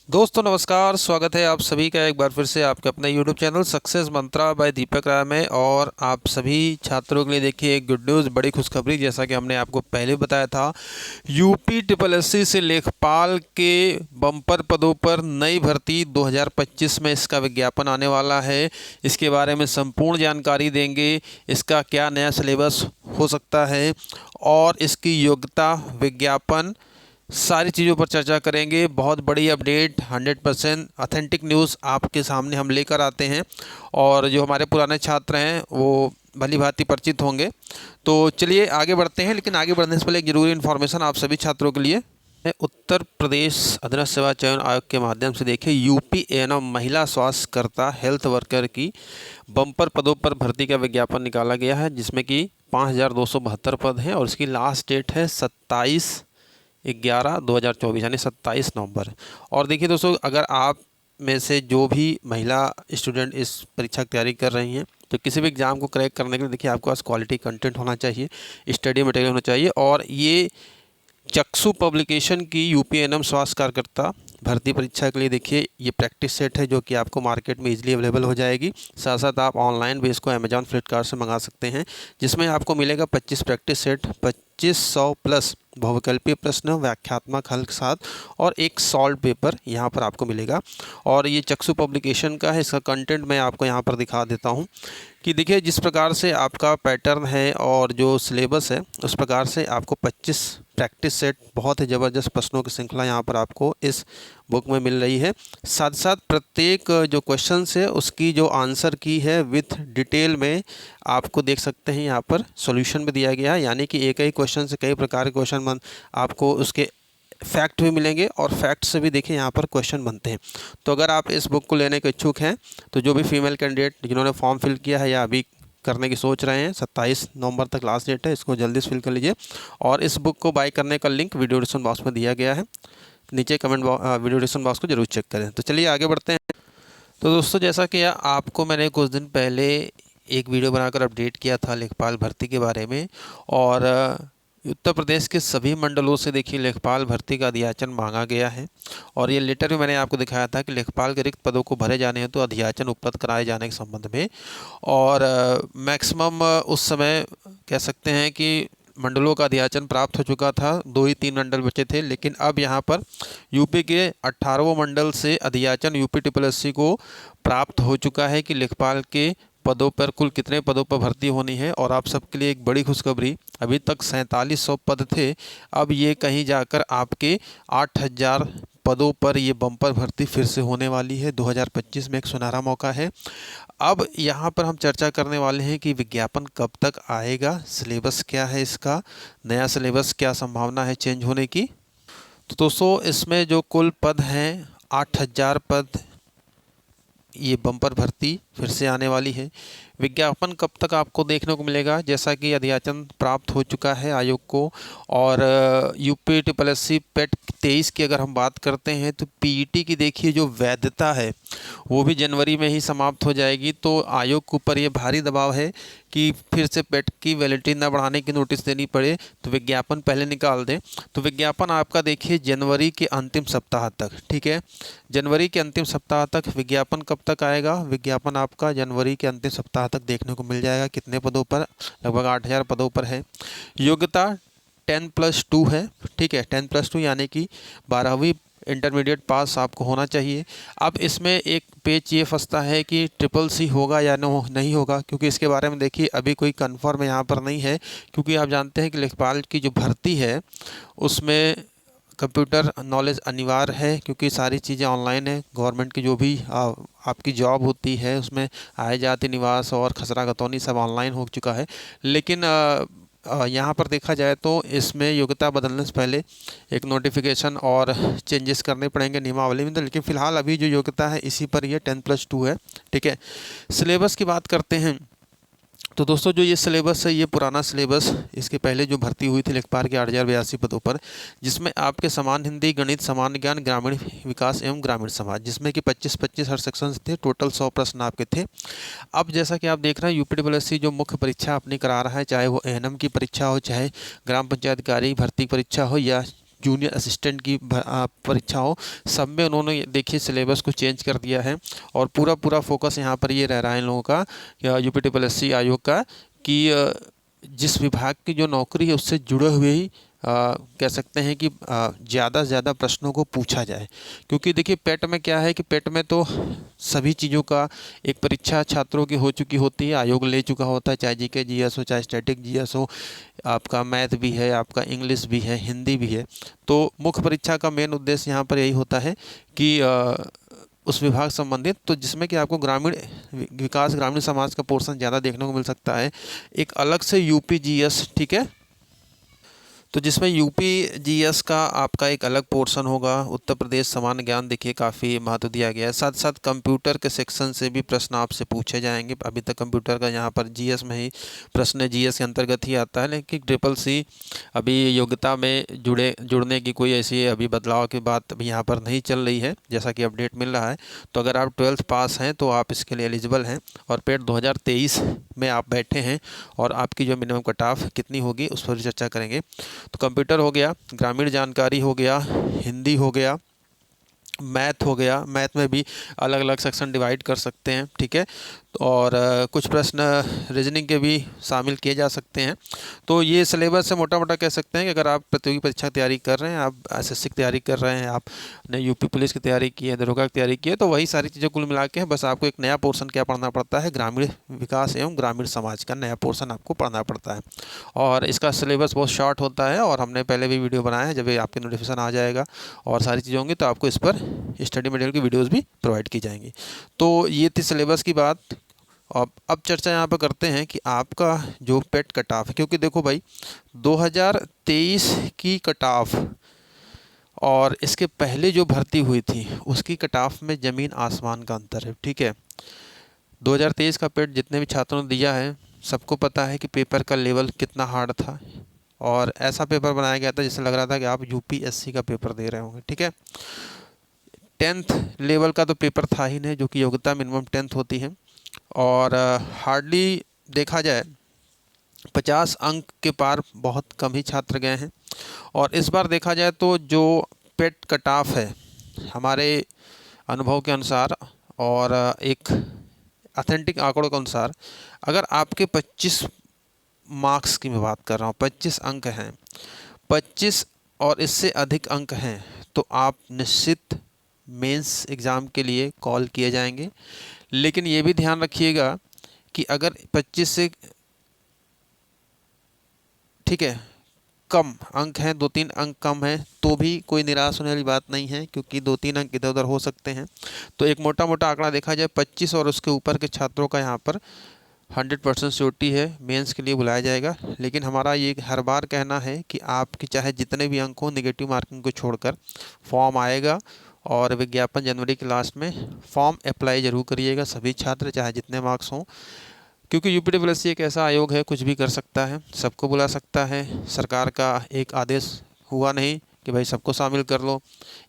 दोस्तों नमस्कार, स्वागत है आप सभी का एक बार फिर से आपके अपने यूट्यूब चैनल सक्सेस मंत्रा बाय दीपक राय में। और आप सभी छात्रों के लिए देखिए एक गुड न्यूज़, बड़ी खुशखबरी। जैसा कि हमने आपको पहले बताया था, यूपी ट्रिपल एससी से लेखपाल के बम्पर पदों पर नई भर्ती 2025 में इसका विज्ञापन आने वाला है। इसके बारे में संपूर्ण जानकारी देंगे, इसका क्या नया सिलेबस हो सकता है और इसकी योग्यता, विज्ञापन, सारी चीज़ों पर चर्चा करेंगे। बहुत बड़ी अपडेट, 100% ऑथेंटिक न्यूज़ आपके सामने हम लेकर आते हैं और जो हमारे पुराने छात्र हैं वो भली भांति परिचित होंगे। तो चलिए आगे बढ़ते हैं, लेकिन आगे बढ़ने से पहले एक ज़रूरी इन्फॉर्मेशन आप सभी छात्रों के लिए। उत्तर प्रदेश अधीनस्थ सेवा चयन आयोग के माध्यम से देखिए यूपी एवं महिला स्वास्थ्यकर्ता हेल्थ वर्कर की बम्पर पदों पर भर्ती का विज्ञापन निकाला गया है, जिसमें कि 5272 पद हैं और इसकी लास्ट डेट है 27/11/2024 यानी 27 नवंबर। और देखिए दोस्तों, अगर आप में से जो भी महिला स्टूडेंट इस परीक्षा की तैयारी कर रही हैं, तो किसी भी एग्ज़ाम को क्रैक करने के लिए देखिए आपके पास क्वालिटी कंटेंट होना चाहिए, स्टडी मटेरियल होना चाहिए। और ये चक्षु पब्लिकेशन की यूपीएनएम स्वास्थ्य कार्यकर्ता भर्ती परीक्षा के लिए देखिए ये प्रैक्टिस सेट है, जो कि आपको मार्केट में इजीली अवेलेबल हो जाएगी। साथ साथ आप ऑनलाइन भी इसको अमेजॉन फ्लिपकार्ट से मंगा सकते हैं, जिसमें आपको मिलेगा 25 प्रैक्टिस सेट, 2500 प्लस बहुविकल्पीय प्रश्न, व्याख्यात्मक हल के साथ और एक सॉल्व पेपर यहाँ पर आपको मिलेगा। और ये चक्षु पब्लिकेशन का है, इसका कंटेंट मैं आपको यहाँ पर दिखा देता हूँ कि देखिए जिस प्रकार से आपका पैटर्न है और जो सिलेबस है, उस प्रकार से आपको 25 प्रैक्टिस सेट, बहुत ही ज़बरदस्त प्रश्नों की श्रृंखला यहाँ पर आपको इस बुक में मिल रही है। साथ साथ प्रत्येक जो क्वेश्चन है उसकी जो आंसर की है विथ डिटेल में आपको देख सकते हैं, यहाँ पर सॉल्यूशन भी दिया गया है। यानी कि एक ही क्वेश्चन से कई प्रकार के क्वेश्चन आपको उसके फैक्ट भी मिलेंगे और फैक्ट से भी देखिए यहाँ पर क्वेश्चन बनते हैं। तो अगर आप इस बुक को लेने के इच्छुक हैं, तो जो भी फीमेल कैंडिडेट जिन्होंने फॉर्म फिल किया है या अभी करने की सोच रहे हैं, 27 नवंबर तक लास्ट डेट है, इसको जल्दी से फिल कर लीजिए। और इस बुक को बाय करने का लिंक वीडियो डिस्क्रिप्शन बॉक्स में दिया गया है, नीचे वीडियो डिस्क्रिप्शन बॉक्स को जरूर चेक करें। तो चलिए आगे बढ़ते हैं। तो दोस्तों, जैसा कि आपको मैंने कुछ दिन पहले एक वीडियो बनाकर अपडेट किया था लेखपाल भर्ती के बारे में, और उत्तर प्रदेश के सभी मंडलों से देखिए लेखपाल भर्ती का अधियाचन मांगा गया है। और ये लेटर भी मैंने आपको दिखाया था कि लेखपाल के रिक्त पदों को भरे जाने हैं तो अधियाचन उपलब्ध कराए जाने के संबंध में। और मैक्सिमम उस समय कह सकते हैं कि मंडलों का अधियाचन प्राप्त हो चुका था, 2 ही 3 मंडल बचे थे। लेकिन अब यहाँ पर यूपी के 18वें मंडल से अधियाचन यूपी ट्रिपल एससी को प्राप्त हो चुका है कि लेखपाल के पदों पर कुल कितने पदों पर भर्ती होनी है। और आप सबके लिए एक बड़ी खुशखबरी, अभी तक 4700 पद थे, अब ये कहीं जाकर आपके 8000 पदों पर ये बम्पर भर्ती फिर से होने वाली है। 2025 में एक सुनहरा मौका है। अब यहाँ पर हम चर्चा करने वाले हैं कि विज्ञापन कब तक आएगा, सिलेबस क्या है इसका, नया सिलेबस, क्या संभावना है चेंज होने की। तो दोस्तों, इसमें जो कुल पद हैं 8000 पद, ये बम्पर भर्ती फिर से आने वाली है। विज्ञापन कब तक आपको देखने को मिलेगा, जैसा कि अधियाचन प्राप्त हो चुका है आयोग को। और यूपी ट्रिपल एससी पेट 23 की अगर हम बात करते हैं, तो पीईटी की देखिए जो वैधता है वो भी जनवरी में ही समाप्त हो जाएगी। तो आयोग के ऊपर ये भारी दबाव है कि फिर से पेट की वैलिडिटी न बढ़ाने की नोटिस देनी पड़े, तो विज्ञापन पहले निकाल दें। तो विज्ञापन आपका देखिए जनवरी के अंतिम सप्ताह तक, ठीक है, जनवरी के अंतिम सप्ताह तक विज्ञापन कब तक आएगा, विज्ञापन आपका जनवरी के अंतिम सप्ताह तक देखने को मिल जाएगा। कितने पदों पर, लगभग 8000 पदों पर है। योग्यता 10+2 है, ठीक है, 10+2 यानी कि 12वीं इंटरमीडिएट पास आपको होना चाहिए। अब इसमें एक पेच ये फंसता है कि ट्रिपल सी होगा या नहीं होगा, क्योंकि इसके बारे में देखिए अभी कोई कंफर्म यहाँ पर नहीं है। क्योंकि आप जानते हैं कि लेखपाल की जो भर्ती है उसमें कंप्यूटर नॉलेज अनिवार्य है, क्योंकि सारी चीज़ें ऑनलाइन है। गवर्नमेंट की जो भी आपकी जॉब होती है उसमें आय जाति निवास और खसरा खतौनी सब ऑनलाइन हो चुका है। लेकिन यहाँ पर देखा जाए तो इसमें योग्यता बदलने से पहले एक नोटिफिकेशन और चेंजेस करने पड़ेंगे नियमावली में। तो लेकिन फ़िलहाल अभी जो योग्यता है इसी पर ये 10+2 है, ठीक है। सिलेबस की बात करते हैं, तो दोस्तों जो ये सिलेबस है ये पुराना सिलेबस, इसके पहले जो भर्ती हुई थी लेखपाल के 8082 पदों पर, जिसमें आपके समान हिंदी, गणित, सामान्य ज्ञान, ग्रामीण विकास एवं ग्रामीण समाज, जिसमें कि 25-25 हर सेक्शन थे, टोटल 100 प्रश्न आपके थे। अब जैसा कि आप देख रहे हैं यूपी ट्रिपल एससी जो मुख्य परीक्षा अपनी करा रहा है, चाहे वो एएनएम की परीक्षा हो, चाहे ग्राम पंचायत अधिकारी भर्ती परीक्षा हो, या जूनियर असिस्टेंट की परीक्षा हो, सब में उन्होंने देखिए सिलेबस को चेंज कर दिया है। और पूरा पूरा फोकस यहाँ पर ये रह रहा है इन लोगों का, यूपीपीएससी आयोग का, कि जिस विभाग की जो नौकरी है उससे जुड़े हुए ही कह सकते हैं कि ज़्यादा से ज़्यादा प्रश्नों को पूछा जाए। क्योंकि देखिए पेट में क्या है कि पेट में तो सभी चीज़ों का एक परीक्षा छात्रों की हो चुकी होती है, आयोग ले चुका होता है, चाहे जीके जीएस हो, चाहे स्टैटिक जीएस हो, आपका मैथ भी है, आपका इंग्लिश भी है, हिंदी भी है। तो मुख्य परीक्षा का मेन उद्देश्य यहाँ पर यही होता है कि उस विभाग संबंधित, तो जिसमें कि आपको ग्रामीण विकास, ग्रामीण समाज का पोर्शन ज़्यादा देखने को मिल सकता है। एक अलग से यूपी जीएस, ठीक है, तो जिसमें यूपी जीएस का आपका एक अलग पोर्शन होगा। उत्तर प्रदेश सामान्य ज्ञान देखिए काफ़ी महत्व दिया गया है। साथ साथ कंप्यूटर के सेक्शन से भी प्रश्न आपसे पूछे जाएंगे। अभी तक कंप्यूटर का यहाँ पर जीएस में ही प्रश्न जीएस के अंतर्गत ही आता है, लेकिन ट्रिपल सी अभी योग्यता में जुड़ने की कोई ऐसी अभी बदलाव की बात अभी यहाँ पर नहीं चल रही है, जैसा कि अपडेट मिल रहा है। तो अगर आप 12th पास हैं तो आप इसके लिए एलिजिबल हैं, और पेट 2023 में आप बैठे हैं, और आपकी जो मिनिमम कट ऑफ कितनी होगी उस पर चर्चा करेंगे। तो कंप्यूटर हो गया, ग्रामीण जानकारी हो गया, हिंदी हो गया, मैथ हो गया। मैथ में भी अलग अलग सेक्शन डिवाइड कर सकते हैं, ठीक है। और कुछ प्रश्न रीजनिंग के भी शामिल किए जा सकते हैं। तो ये सिलेबस से मोटा मोटा कह सकते हैं कि अगर आप प्रतियोगी परीक्षा की तैयारी कर रहे हैं, आप एसएससी की तैयारी कर रहे हैं, आपने यूपी पुलिस की तैयारी की है, दरोगा की तैयारी की है, तो वही सारी चीज़ें कुल मिला के हैं। बस आपको एक नया पोर्शन क्या पढ़ना पड़ता है, ग्रामीण विकास एवं ग्रामीण समाज का नया पोर्शन आपको पढ़ना पड़ता है। और इसका सिलेबस बहुत शॉर्ट होता है, और हमने पहले भी वीडियो बनाया है, जब आपके नोटिफिकेशन आ जाएगा और सारी चीज़ें होंगी तो आपको इस पर स्टडी मटेरियल की वीडियोज़ भी प्रोवाइड की जाएंगी। तो ये थी सिलेबस की बात। अब चर्चा यहाँ पर करते हैं कि आपका जो पेट कट ऑफ है, क्योंकि देखो भाई 2023 की कट ऑफ और इसके पहले जो भर्ती हुई थी उसकी कट ऑफ में ज़मीन आसमान का अंतर है, ठीक है। 2023 का पेट जितने भी छात्रों ने दिया है सबको पता है कि पेपर का लेवल कितना हार्ड था, और ऐसा पेपर बनाया गया था जिससे लग रहा था कि आप यूपीएससी का पेपर दे रहे होंगे, ठीक है। 10th लेवल का तो पेपर था ही नहीं, जो कि योग्यता मिनिमम 10th होती है, और हार्डली देखा जाए 50 अंक के पार बहुत कम ही छात्र गए हैं। और इस बार देखा जाए तो जो पेट कट ऑफ है हमारे अनुभव के अनुसार और एक ऑथेंटिक आंकड़ों के अनुसार, अगर आपके 25 मार्क्स की मैं बात कर रहा हूँ, 25 अंक हैं, 25 और इससे अधिक अंक हैं, तो आप निश्चित मेंस एग्ज़ाम के लिए कॉल किए जाएंगे। लेकिन ये भी ध्यान रखिएगा कि अगर 25 से, ठीक है, कम अंक हैं, 2-3 अंक कम हैं, तो भी कोई निराश होने वाली बात नहीं है, क्योंकि 2-3 अंक इधर उधर हो सकते हैं। तो एक मोटा मोटा आंकड़ा देखा जाए 25 और उसके ऊपर के छात्रों का यहाँ पर 100% श्योरिटी है मेंस के लिए बुलाया जाएगा। लेकिन हमारा ये हर बार कहना है कि आपकी चाहे जितने भी अंक हों, नेगेटिव मार्किंग को छोड़कर फॉर्म आएगा, और विज्ञापन जनवरी के लास्ट में, फॉर्म अप्लाई ज़रूर करिएगा सभी छात्र, चाहे जितने मार्क्स हों। क्योंकि यूपीपीएससी एक ऐसा आयोग है, कुछ भी कर सकता है, सबको बुला सकता है। सरकार का एक आदेश हुआ नहीं कि भाई सबको शामिल कर लो।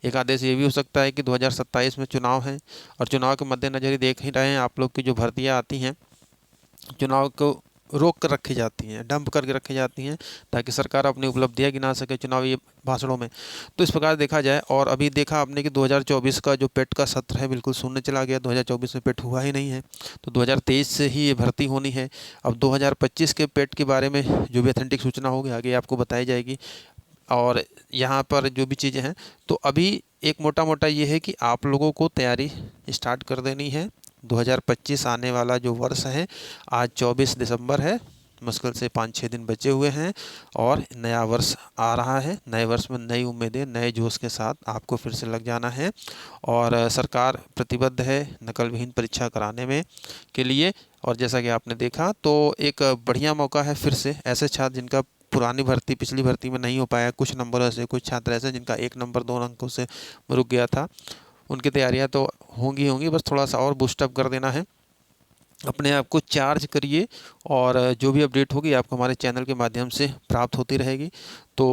एक आदेश ये भी हो सकता है कि 2027 में चुनाव है, और चुनाव के मद्देनज़र ही देख ही रहे हैं आप लोग की जो भर्तियाँ आती हैं, चुनाव को रोक कर रखी जाती हैं, डंप करके रखी जाती हैं, ताकि सरकार अपनी उपलब्धियां गिना सके चुनावी भाषणों में। तो इस प्रकार देखा जाए, और अभी देखा आपने कि 2024 का जो पेट का सत्र है बिल्कुल शून्य चला गया, 2024 में पेट हुआ ही नहीं है, तो 2023 से ही ये भर्ती होनी है। अब 2025 के पेट के बारे में जो भी ऑथेंटिक सूचना होगी आगे आपको बताई जाएगी। और यहाँ पर जो भी चीज़ें हैं, तो अभी एक मोटा मोटा ये है कि आप लोगों को तैयारी स्टार्ट कर देनी है। 2025 आने वाला जो वर्ष है, आज 24 दिसंबर है, मुश्किल से 5-6 दिन बचे हुए हैं, और नया वर्ष आ रहा है। नए वर्ष में नई उम्मीदें, नए जोश के साथ आपको फिर से लग जाना है, और सरकार प्रतिबद्ध है नकल विहीन परीक्षा कराने में के लिए। और जैसा कि आपने देखा, तो एक बढ़िया मौका है फिर से ऐसे छात्र जिनका पुरानी भर्ती, पिछली भर्ती में नहीं हो पाया, कुछ नंबरों से, कुछ छात्र ऐसे जिनका 1 नंबर 2 अंकों से रुक गया था, उनकी तैयारियां तो होंगी, बस थोड़ा सा और बूस्टअप कर देना है। अपने आप को चार्ज करिए और जो भी अपडेट होगी आपको हमारे चैनल के माध्यम से प्राप्त होती रहेगी। तो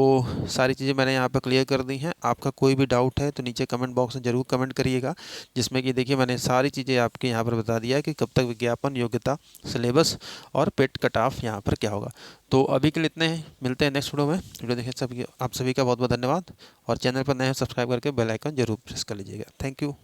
सारी चीज़ें मैंने यहाँ पर क्लियर कर दी हैं। आपका कोई भी डाउट है तो नीचे कमेंट बॉक्स में ज़रूर कमेंट करिएगा, जिसमें कि देखिए मैंने सारी चीज़ें आपके यहाँ पर बता दिया है कि कब तक विज्ञापन, योग्यता, सिलेबस और पेड कट ऑफ यहाँ पर क्या होगा। तो अभी के लिए इतने हैं, मिलते हैं नेक्स्ट वीडियो में। वीडियो देखिए सभी, आप सभी का बहुत बहुत धन्यवाद। और चैनल पर नए हैं सब्सक्राइब करके बेल आइकन जरूर प्रेस कर लीजिएगा। Thank you.